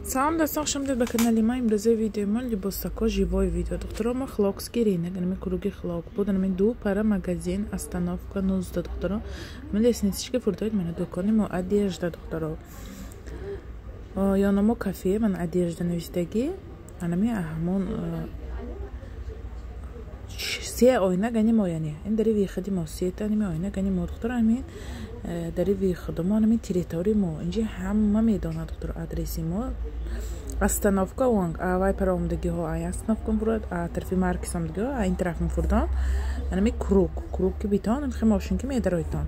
Салам дастон, хуш омадед ба канали ман. Имрӯзаи видеои ман либосако живой видео. Духтуро ма хлокский ринок, нами круги хлок буд, нами ду пара магазин, остановка 19 духтуро. Нами леснички фурдоид мана дукони мо одежда духтуро. Ёномо кафе ман одежда навиштаги. Анами аҳамон се ойна гани мо яни. Ин дари виходи мо сета нами ойна гани мо духтуро амин. Дари виходи мо нами территории мо. Инҷи ҳама медона духтуро адреси мо. Остановка онг авай пара омдагиҳо ай остановка мурад а тарафи маркис омдагиҳо ай ин тараф мефурдон анами круг ки битон ин машинки медаройтон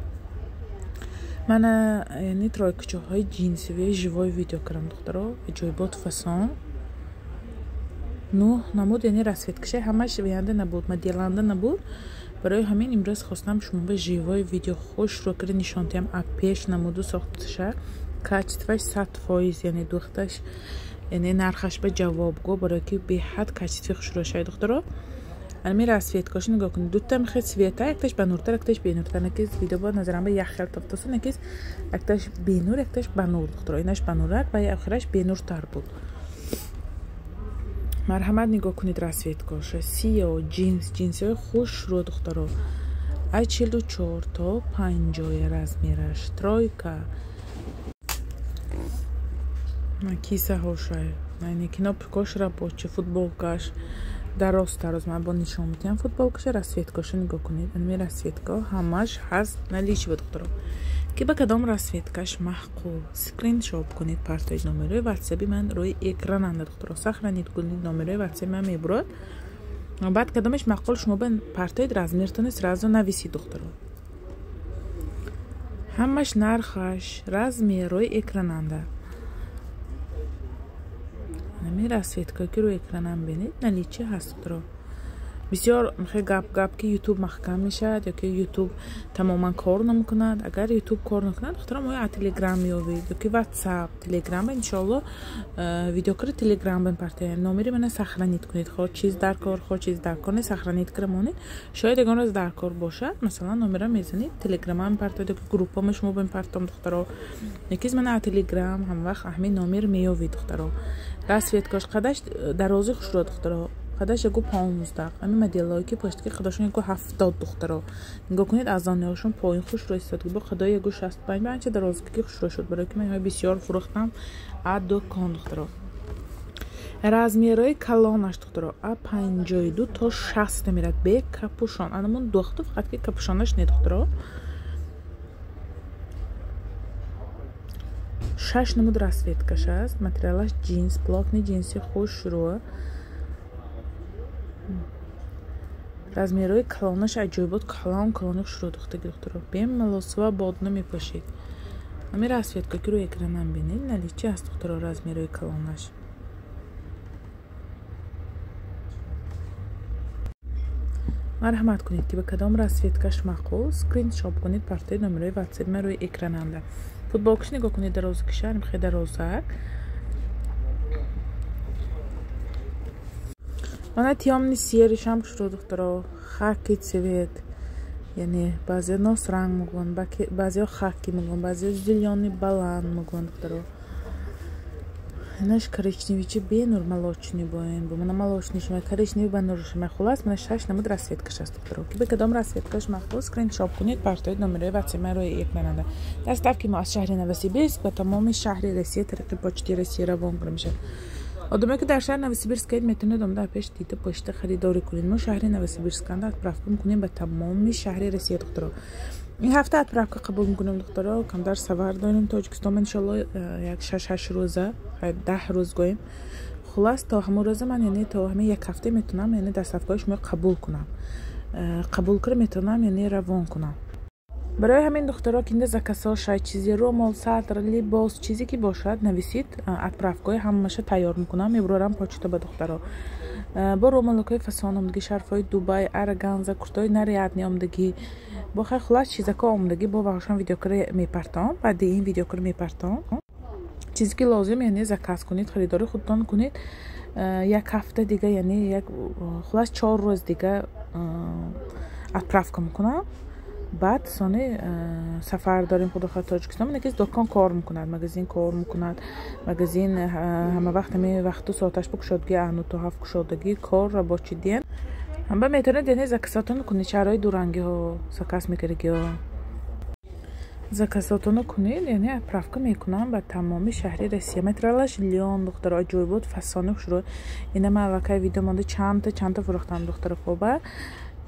мана яни тройкачаҳои ҷинсивии живой видео карам духтаро ҷойбот фасон ну намуд яни расветкаша ҳамаш виянда набуд моделанда набуд барои ҳамин имрӯз хостам шумо ба живой видео хушро кари нишонтиам а пеш намуду сохташа качестваш 100% яни духташ яни нархаш ба ҷавоб го барои ки беҳад качестви хушрошай духтаро ами расветкаш нигоҳ кунед дута мехед света якташ ба нуртар якташ бенуртар накис видео бо назарам ба яхел тафтоса накис якташ бенур якташ ба нур духтаро инаш ба нурак ва ахираш бенуртар буд марҳамат нигоҳ кунед расветкаш сиё ҷинсиҳои хушро духтаро ай 44 то 50 размераш тройка кисаҳошай яъне кнопкаш рабочий футболкаш дароз ман бо нишон медиҳам футболкаша расветкаша нигоҳ кунед ами расветка ҳамаш ҳаст наличи ба духтаро ки ба кадом расветкаш маҳқул скриншот кунед партои номерои ватсаби ман рӯи экрананда духтаро сахранид кунед номерои ватсаби ман мебурад баъд кадомаш маҳқул шумо ба партои размертони сразу нависид духтаро ҳамаш нархаш размер рӯи экрананда нами расветка ки рӯи экранам бинед наличи ҳаст духтаро бисёр мехе гап ки ютуб маҳкам мешавад ё ки ютуб тамоман кор намекунад агар ютуб кор накунад духтаро мо телеграм меёвед ё ки ватсап телеграм иншоалло видеокари телеграм бен партия номери мана сахранид кунед хо чиз дар кор не сахранид карамонид шояд ягон роз дар кор бошад масалан номера мезанид телеграмам партия ё ки группама шумо бен партом духтаро якиз мана телеграм ҳамвақт ҳамин номер меёвед духтаро расветкаш қадаш дарози хушро духтаро қадаш яку 15 ами моделҳое ки пуштаги қадашон яку 70 духтаро нигоҳ кунед аз онҳошон поин хушро истодаги бо қадаи яку 65 анча дарозги хушро шуд барои ки ман бисёр фурӯхтам а дукон духтаро размерои калонаш духтаро а 52 то 60 мирад бе капушон анамон духту фақат ки капушонаш не духтаро 6 намуд расветкаш аст материалаш джинс плотни джинси хушро размерои калонаш аҷоибот калони хушро духтаги духтаро бемалосива бодна мепошед ами расветка ки рӯи экранам бинед наличи аст духтаро размерои калонаш марҳамат кунед ки ба кадом расветкаш маъқул скриншот кунед партои номерои ватсаби ман рӯи экрананда футболкаш нигоҳ кунед дарози кишар мехед дарозак мана тёмни серишам хушро духтаро хаки цвет яъне баъзе носранг мегӯян баъзеҳо хаки мегӯян баъзеҳо зелёни баланд мегӯян духтаро инаш коричневичи бенур молочный боен бо мана молочнишма коричневи ба нуршма хулас мана 6 намуд расветкаш аст духтаро ки ба кадом расветкаш маъқул скриншот кунед партои номерои ватсаби ман рӯи экрананда доставки мо аз шаҳри новосибирск ба тамоми шаҳри россия тариқи почти россия равон карда мешавад одаме ки дар шаҳри новосибирск аид метавонед омада пеш дида почта харидорӣ кунед мо шаҳри новосибирсканда отправка мекунем ба тамоми шаҳри россия духтаро ин ҳафта отправка қабул мекунем духтаро камтар сафар дорем тоҷикистон иншоалло як 6-8 рӯза 10 рӯз гоем хулас то ҳамон рӯза ман яъне то ҳамин як ҳафта метавонам яъне доставкаҳои шумо қабул кунам қабул кар метавонам яъне равон кунам барои ҳамин духтаро ки инда закасошай чизи румол садр либос чизе ки бошад нависид отправкаҳои ҳамаша тайёр мекунам мебурарам почта ба духтаро бо румолакҳои фасон омдагӣ шарфҳои дубай арганза куртаҳои нарядни омдагӣ бо хай хулас чизако омдагӣ бо вағашон видеокаре мепартом баъди ин видеокаре мепартом чизе ки лозим яъне заказ кунед харидори худтон кунед як ҳафта дига яъне як хулас 4 рӯз дига отправка мекунам بعد سانه سفر داریم خود خواهد تاجیکستان من یکی دکان کار میکند مگزین کار میکند مگزین همه وقت می وقت ساعتش بکشادگی انو تو هفت کشادگی کار را با چی دین هم با میتونه دینه زکساتون کنی چرای دورنگی ها سکس میکرگی ها زکساتون کنید یعنی اپرافکا میکنم با تمامی شهری رسیه مترالش لیون دختر آجوی بود فسانه شروع اینه من وقتی ویدیو مانده چند تا فروختم دختر خوبه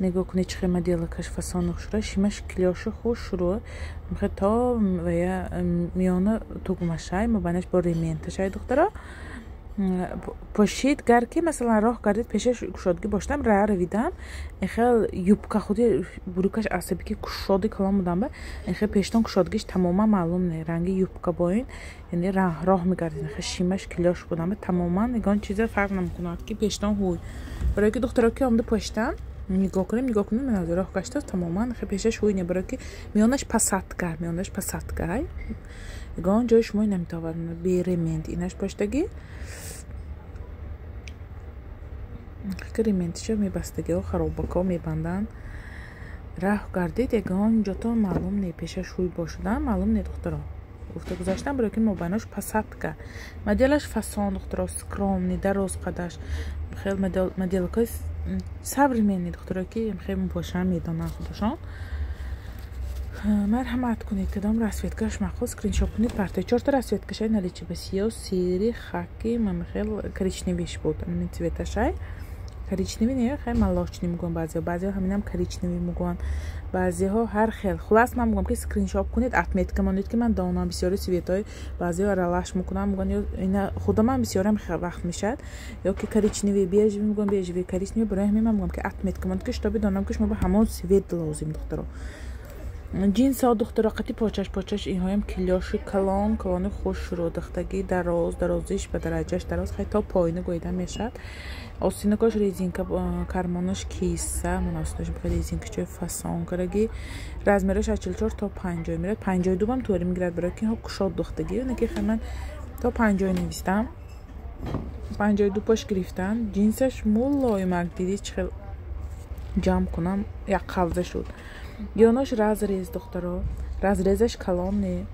نگاه کنید چه مدیلکش فسانه شروع شیمش کلیاش خوش شروع میخواد تا ویا میانه توگمشای مبانش با ریمینتشای دخترها پاشید گرکی مثلا راه کردید پیشش کشادگی باشتم راه رویدم خیلی یوبکا خودی بروکش عصبی که کشادی کلام بودم به خیلی پیشتون کشادگیش تماما معلوم نه رنگ یوبکا با این یعنی راه میگردید خیلی شیمش کلیاش بودم به تماما نگاه چیزا فرق نمیکنه که پیشتون هوی برای که دخترها که آمده پشتن نگاه کنیم من از راه کشته تماما خیلی پیشش هوی نه برای که میانش پساتگر گان جایش موی نمیتوان بیرمند اینش پشتگی ریمندشو میبستگی و خرابکا میبندن راه گردید یگان جاتا معلوم نی پیشش روی باشدن معلوم نی دخترها گفته گذاشتم برای که مبناش پساتگا مدلش فسان دخترها سکرامنی دراز قدش خیلی مدلکای صبر میانی دخترها که خیلی پاشن میدانن خودشان مرحمت کنید کدام رسویتکش مخصوص سکرین شاپ کنید پرته 4 تا رسویتکش наличие بسیار سیری خاکی من خیلی коричневیش بود این цветашай коричневی نه خیلی ملاچنی میگن بعضیا همینم коричневی میگن بعضیها هر خیلی خلاص من میگم که سکرین شاپ کنید اتمیت کنید که من دانم بسیاری سویتای بعضیا رالاش میکنم میگن یا اینا خودم من بسیارم وقت میشد یا که коричневی بیج میگم بیجوی коричневی برای همین من میگم که اتمیت کنید که شتابی دانم که شما به همون سویت لازم دخترها جنس ها دخترها قطعی پاچش این هایم کلیاشی کلان خوش رو دختگی درازش به درجهش دراز خیلی تا پایینه گویده میشد آستینکاش ریزینکا کرمانش کیسه مناسبش بخواد ریزینک چه فسان کرگی رزمرش 44 تا 50 میره 52 هم طوری میگیرد برای که ها کشاد دختگی اونه که خیلی من تا 50 نویستم 52 پاش گرفتن جنسش مولایمک دیدی چه جمع کنم یک قلزه شد یاناش رزریز دخترها رزریزش کلان نه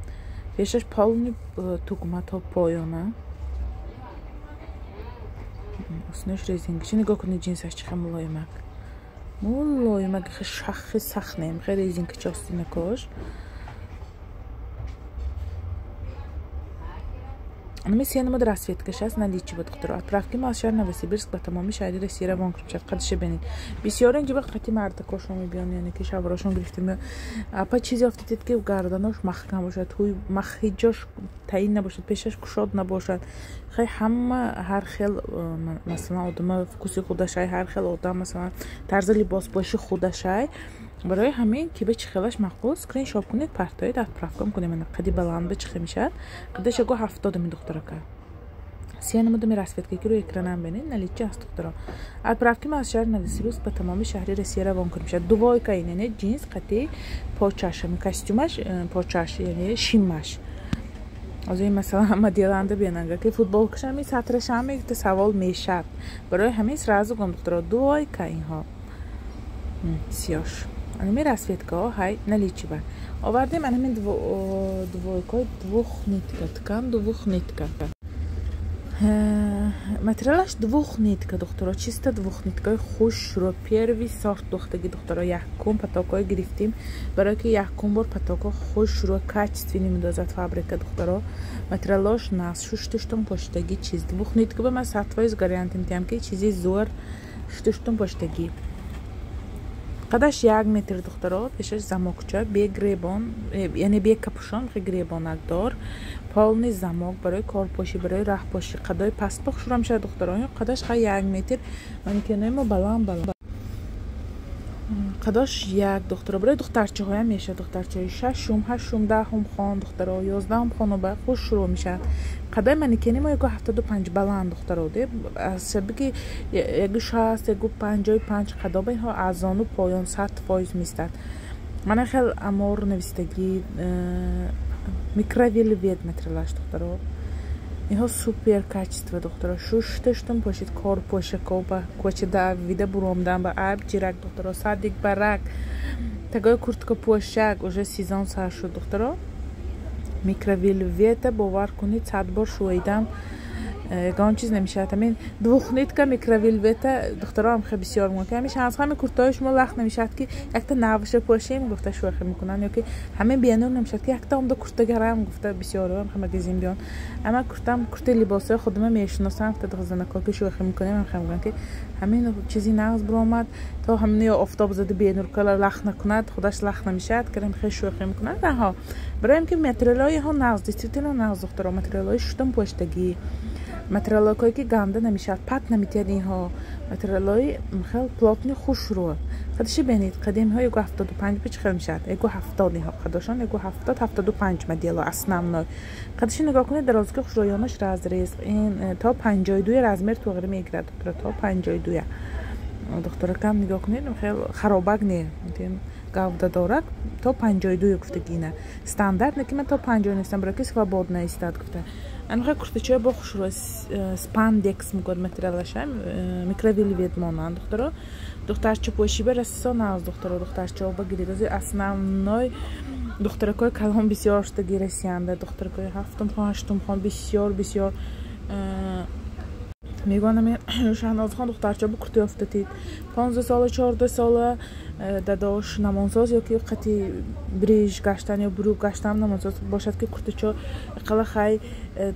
پیشش پالونی توگمه تا پایانه اسنش ریزینگشی نگاه کنید جنسش چه مولایمک خیلی شخصی سخت نیم خیلی ریزینگ چاستی نکاش Миссияны мы рассветка сейчас наличие доктору. Отправки малышар на Новосибирск по тамами шари Россия вон кричат قدش ببینید بسیار اینجا وقتی مرد کاشون میبینن یعنی که شوراشون گرفتیم اپا چیزی افتید که گردنش محکم باشد توی مخیجاش تعیین نباشد پیشش کشاد نباشد خیلی همه هر خیل مثلا آدم فکوسی خودشای هر خیل آدم مثلا طرز لباس باشی خودشای برای همین که به چخلش مخصوص سکرین شاپ کنید پرتایید اتپرافکم کنیم من قدی بلند به چخه میشد قدش اگه 70 می دخترا که سیان مدام رسویت که رو اکرانم ببینید наличие است دخترا اتپرافکی از شهر نوسیبیرسک به تمام شهری روسیه روان کنیم میشد دوای که اینه جنس قطعی پاچش می کاستومش پاچش یعنی شیمش از این مثلا هم دیالنده بیننگه که فوتبال کشم می سطرش هم می سوال میشد برای همین سرازو گم دخترا دوای که اینها سیاش Они рассветка, хай наличие. Овардим они двойкой двух нитка. Материалаш двух нитка, доктора, чисто двух нитка, خوش رو первый сорт дохтаги доктора якум патокой грифтим, برای که якум бор патоко خوش رو качественный медозат фабрика доктора. Материалаш нас штуштом поштаги чиз двух нитка ба мас сатвайз вариантим тем ки чизи зор штуштом поштаги. قدش 1 متر دخترها پیشش زماکچه به گریبان یعنی به کپشان خیلی گریبانک دار پالنی زماک برای کارپاشی برای رهپاشی قدای پست بخ شروع میشه دخترها قدش خیلی 1 متر من کنه ما بلند قداش 1 دخترها برای دخترچه های میشه دخترچه 6 8 10 خان دخترها 11 خانو به خوش شروع میشه قدای منیکنی ما 75 بلند دخترها ده از شبیه که 60 55 قدا به اینها ازانو پایان 100% میستد من خیلی امور نویستگی میکروویلوید مترلاش دخترها اینها سوپر کачество دخترها شوشتشتون پاشید کار پاشه کوبا کوچه دا ویده برومدن با اب جیرک دخترها صدیق برک такой куртка пошаг уже сезон сар шуд духтаро микроволновка бовар кунид 100 бор шӯидам ягон чиз намешавад. ҳамин двухнитка микроволновка духтаро ҳам бисёр муҳим. ҳамин аз ҳамин куртаҳои шумо лахт намешавад ки якта навша пошем гуфта шӯхӣ мекунанд ё ки ҳамин биянур намешавад ки якта онда куртагарам гуфта бисёрам ҳама магазин биён. ама куртам куртаи либосҳои худама мешиносам гуфта духзанакҳо ки шӯхӣ мекунем ҳам мегӯям ки ҳамин чизи нағз биромад то ҳамин офтоб зада биянур кала лахт накунад худаш лахт намешавад карем хеле шӯхӣ мекунад. аҳо барои ки материалҳои ҳо нағз действительно нағз духтаро материалҳои шутам поштагӣ материалҳое ки ганда намешавад пат наметиҳад инҳо материалҳои хел плотни хушро қадиши бенид қадимҳо его 75 чӣ хел мешавад его 70 инҳо қадошон его 70-75 модело основной қадиши нигоҳ кунед дарозги хушроёнаш разрез ин то 52 размер туғри мегирад духтура то 52 духтура кам нигоҳ кунед хел харобак не гавда дорад то 52 гуфтагина стандарт не ки ман то 50 нестам барои ки свободна истад гуфта анха куртачаи бо хушро спандекс мегӯяд материалаша микроволновет монанд духтаро духтарча пошиба расисо нағз духтаро духтарчао ба гиридози основной духтаракои калон бисёр штаги расиянда духтаракои 7-8 бисёр бисёр мегӯям шаҳнозхон духтарча бо курти офтатид 15 сола 14 сола дадош намонсоз ё ки қати бриж гаштан ё бурук гаштан намонсоз бошад ки куртачо қала хай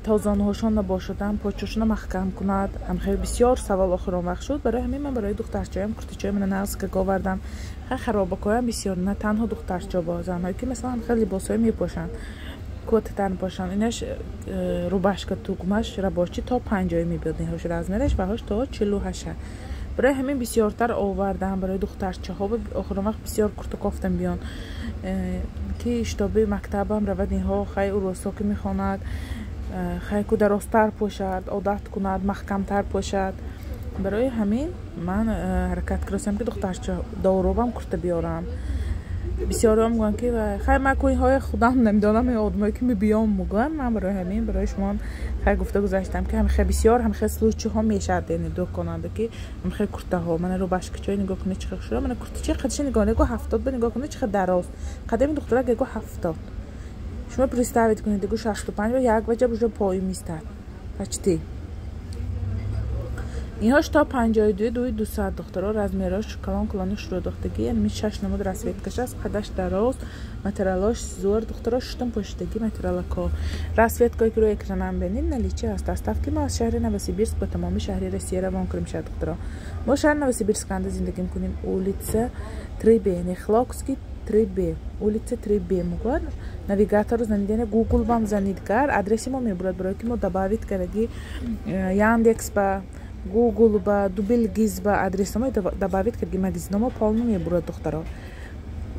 тозаноҳошон набошадан почошона маҳкам кунад амхе бисёр савол охирон вақт шуд барои ҳамин ман барои духтарчаям куртачаи мана нағз карда овардам хай харобакоям бисёр на танҳо духтарча бо занҳое ки масалан хел либосҳое мепошанд котатан пошанд инаш рубашка тугмаш рабочи то 50 мебиёд инҳош размераш баҳош то 48 барои ҳамин бисёртар овардам барои духтарчаҳо охирон вақт бисёр куртакофтам биён ки штоби мактабам равад инҳо хай урӯсо ки мехонад хай ку дарозтар пошад одат кунад маҳкамтар пошад барои ҳамин ман ҳаракат кардам ки духтарча доробам курта биёрам бисёрам мегӯям ки хай ман кӯиҳои худам намедонам ин одамое ки мебиём мегӯям ман барои ҳамин барои шумо хай гуфта гузаштам ки ҳамихе бисёр ҳамихе случайҳо мешавад яъне дӯконанда ки ҳамихе куртаҳо мана рубашкачаи нигоҳ кунед чӣ хел шуда мана куртачаи қадиши нигоҳ него 70 ба нигоҳ кунед чӣ хел дароз қадами духтарак его 70 шумо представед кунед его 65 ва як ваҷа уже поим истад почти инҳош то 52-200 духтаро размерош калон калони шурӯдохтагӣ яъне 6 намуд расветкаш аст қадаш дароз материалош зӯр духтаро шутам поштагӣ материалако расветкое ки рӯи экранам бенид наличи аст доставки мо аз шаҳри Новосибирск ба тамоми шаҳри Россия равон кардем шад духтаро мо шаҳри Новосибирсканда зиндагӣ мекунем улица 3Б Нехлокский 3Б улица 3Б мегӯяд навигатору занид яъне Google вам занид кард адреси мо мебурад барои ки мо добавит кардаги Яндекс ба Google ба Дубльгиз ба адресномо добавит кардаги магазиномо полно мебурад духтаро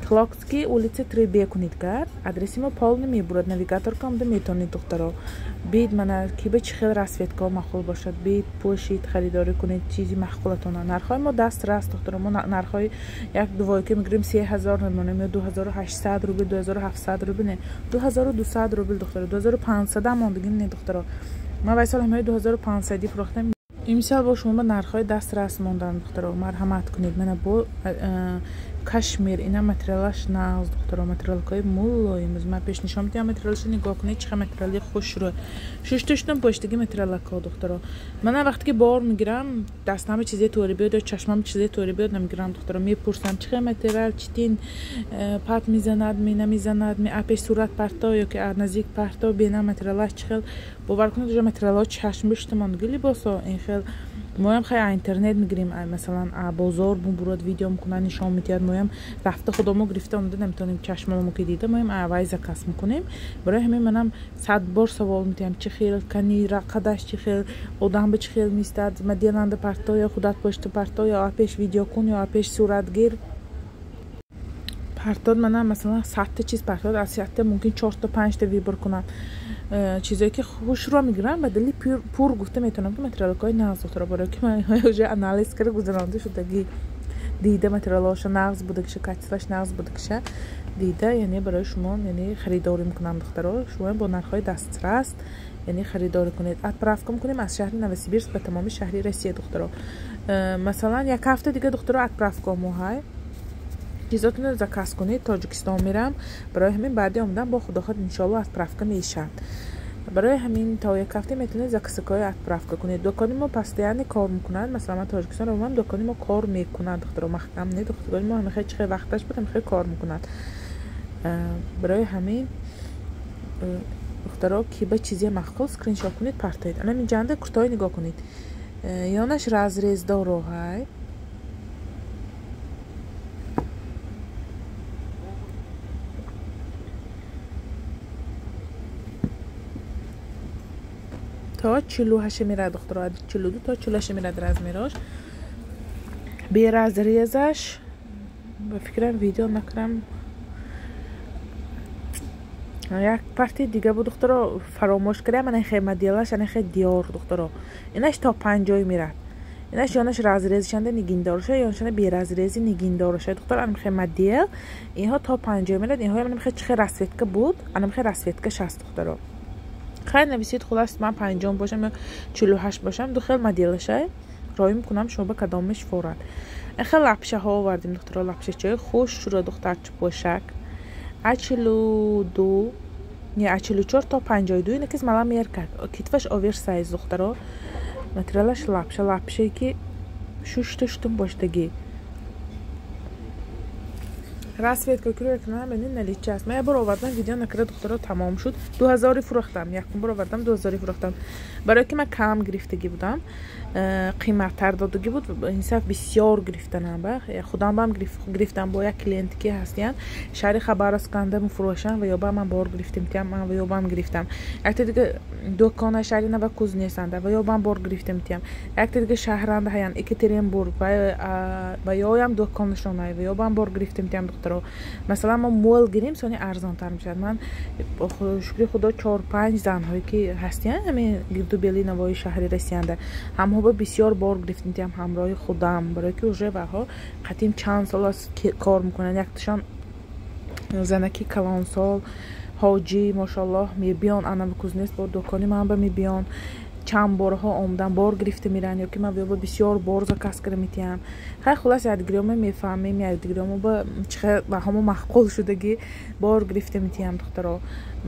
Хлокский улица 3Б кунид кард адреси мо полно мебурад навигатор камда метонид духтаро бид мана ки ба чӣ хел расветкаҳо маъқул бошад бид пӯшид харидорӣ кунед чизи маъқулатона нархҳои мо дастрас духтаро мо нархҳои як дувойка мегирем 3000 мемонем ё 2800 рубл 2700 рубл не 2200 рубл духтаро 2500 мондагӣ не духтаро ман вайсол ҳамаи 2500 фурохтам имсал бо шумо ба нархҳои дастрас мондан духтаро марҳамат кунед мана бо кашмир ина материалаш нағз духтаро материалкои мулоим ман пешнишон медиҳам материалаш нигоҳ кунед чӣ хел материали хушро шушташтон поштаги материалако духтаро ман вақте ки бор мегирам дастам чизе тӯри биёд ё чашмам чизе тӯри биёд намегирам духтаро мепурсам чӣ хел материал чӣ тин пат мезанад ме намезанад ме апеш сурат парто ё ки наздик парто бена материалаш чӣ хел бовар кунед уже материалҳо чашм биштамондаги либосо ин хел моям хай интернет мегирем масалан бозор бурад видео мекунад нишон медиҳад моям рафта худамо гирифта онда наметавонем чашмамо ки дида моям вай заказ мекунем барои ҳамин манам 100 бор савол медиҳам чӣ хел кани рақадаш чӣ хел одам ба чӣ хел мистад маделанда парто ё худат почта парто ё апеш видеокун ё апеш суратгир партод манам масалан 100 чиз партод аз 100 мумкин 4-5 та вибор кунам чизое ки хушро мегирам ба дали пур гуфта метавонам ки материалакои нағз духтаро барои ки ман уже анализ карда гузаронда шудаги дида материалоша нағз будагиша качестваш нағз будагиша дида яъне барои шумо яъне харидорӣ мекунам духтаро шумо бо нархҳои дастрас яъне харидорӣ кунед отправка мекунем аз шаҳри Новосибирск ба тамоми шаҳри Россия духтаро масалан як ҳафта дига духтаро отправка мо ҳай چیزاتون رو زکاس کنید. تاجیکستان میرم، برای همین بعدی اومدم با خدا خود انشالله отправка میشد. برای همین تا یک هفته میتونید زکاسکای отправка کنید. دکانی ما پستیانی کار میکنند. مثلا من تاجیکستان رو من دکانی ما کار میکنند. دخترا محکم نه، دخترای ما خیلی چه وقتش بود خیلی کار میکنند. برای همین دخترا کی به چیزی مخصوص اسکرین شات کنید پرتایید. الان این جنده کوتاه نگاه کنید. یانش разрез داره های. تا 48 میره دخترا، 42 تا 48 میره размерش. به разрезش به فکرم ویدیو نکردم. یک پارتی دیگه بود دخترا فراموش کردم. من خیلی مدیالش من خیلی دیار دخترا. اینش تا 50 میره. اینش یانش разрез شنده نگیندارشه، یانش بی разрези نگیندارشه دخترا. من خیلی مدیال اینها تا 50 میره. اینها من خیلی چه راسفیتکه بود. من خیلی راسفیتکه شست دخترا. خیلی نویسید خلاص من 50 باشم یا 48 باشم دو خیلی مدیالشه. رای میکنم شما به کدامش فورا. خیلی لپشه ها آوردیم دخترا. لپشه چای خوش شروع دختر چه پوشک. 42 یا 44 تا 52 اینه که مالا میار کرد. کتفش اوور سایز دخترا. متریالش لپشه که شوشتشتون باشتگی. راسفیت که کلیه کنم ببینید نلیچه است. من یه بار آوردم ویدیو نکرده دخترا تمام شد. 2000 فروختم. یک بار آوردم 2000 فروختم. برای که من کم گرفتگی بودم. قیمت تر دادگی بود. این صف بسیار گرفتنم به. خودم هم گرفتم با یک کلینت که هستین. شهر خبر از کنده مفروشن و یا با من بار گرفتم تیم من و یا با هم گرفتم. یک دیگه دکان شهری نه و کوز نیستند و یا با من بار گرفتم تیم. یک دیگه شهرنده هیان اکترینبورگ و یا هم دکانشون نه و یا با من بار گرفتم تیم دخترا. مثلا ما مول گیریم سونی ارزان تر میشه. من شکر خدا 4-5 زن هایی که هستین همین گردو بیلی نوای شهری رسیدنده. هم ها بسیار بار گرفتیم تیم همراه خودم برای که اوجه وها قدیم چند سال است کار میکنن. یکتشان زنکی کلان سال حاجی ماشاءالله میبیان انا بکوزنیست با دکانی من به میبیان چند بارها آمدن بار گرفته میرن یا که من بسیار بار زکاس کرده میتیم. خیلی خلاص یادگیریام میفهمیم یادگیریام با چه و همو مخقول شدگی بار گرفته میتیم دخترا.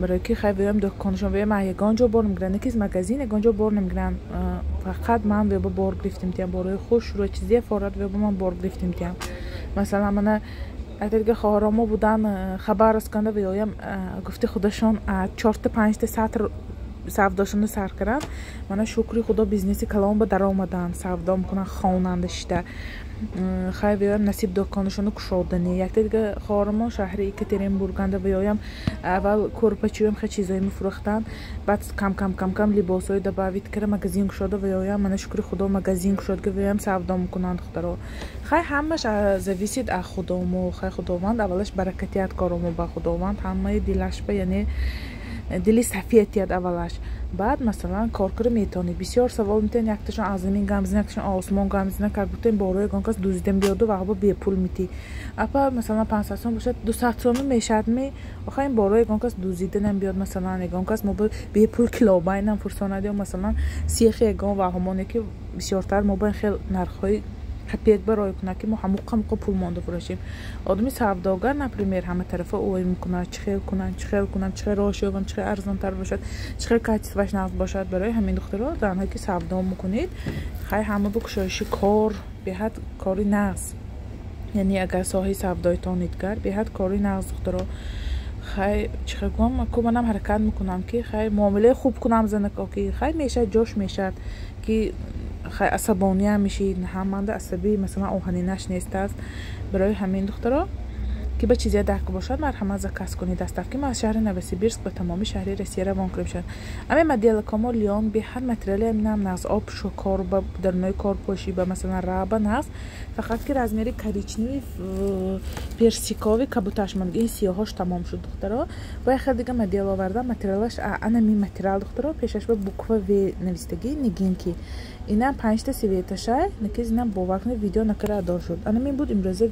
برای که خیلی ویم دکانشون ویم یگانجا بار میگیرن که از مغازین یگانجا بار نمیگیرن. فقط من ویم بار گرفته میتیم بارای خوش رو چیزی فورد ویم من بار گرفته میتیم. مثلا من اگر خواهرامو بودن خبر از کنده ویم گفته خودشون 4-5 ساعت سوداشون سر کردن. من شکری خدا بیزنسی کلام به در آمدن سودا میکنن خواننده شده. خیلی نصیب دکانشون کشودنی. یک دیگه خواهرما شهری اکترینبورگنده ویم اول کورپچی هم خیلی چیزایی میفروختن. بعد کم لباسای دباوید کرد مغازین کشوده ویم. من شکری خدا مغازین کشود که ویم سودا میکنن دخترا. خیلی همش زویسید از خدامو. خیلی خداوند اولش برکتیت کارمو با خداوند همه دلش به یعنی دلی صفیتیت اولش. بعد مثلا کارکر میتونی بسیار سوال میتونی یکتشون از زمین گامزنه یکتشون آسمان گامزنه کار بودن باروی گانکاس دوزیدم بیادو و هوا بی پول میتی. اپا مثلا 500 سوم باشه 200 سوم میشد می آخه این باروی گانکاس دوزیدن بیاد مثلا گانکاس موبایل بی پول کیلوباین فرسانه دیو مثلا سیخ گان و همونه که بسیارتر موبایل خیلی نرخای حپیت برای کنه که ما همون پول مانده فروشیم. آدمی سوداگر نپریمیر همه طرفه اوی میکنه چه کنن چه راشو چه ارزان تر باشد چه کاتیسش ناز باشد. برای همین دخترها زنهایی که سودا میکنید خیلی همه بکشایش کار به حد کاری ناز یعنی اگر ساحه سودایتان نیدگر به حد کاری ناز دخترها خیلی چه کنم که منم حرکت میکنم که خیلی معامله خوب کنم زنکا که خیلی میشه جوش میشد که خیلی عصبانی هم میشید هم مانده عصبی مثلا اوهانی نش نیست است. برای همین دخترها که به چیزی درک باشد مرحمت زکاس کنید. دست که ما از شهر نوسیبیرسک به تمامی شهری رسیه روان کنیم شد. اما مدیال کامل لیان به هر متریالی امینم ناز آب شو کار با در نوع کار پوشی با مثلا رابا ناز فقط که رزمیری کریچنی پرسیکاوی کبوتاش من این سیاهاش تمام شد دخترها. با خیلی دیگه مدیال آوردم متریالش انا می متریال دخترها پیشش به بوکوا و نویسندگی نگین کی اینا 5 تا سویتشه نکیز اینا باور کنید ویدیو نکرده داشت. انا می بود امروزه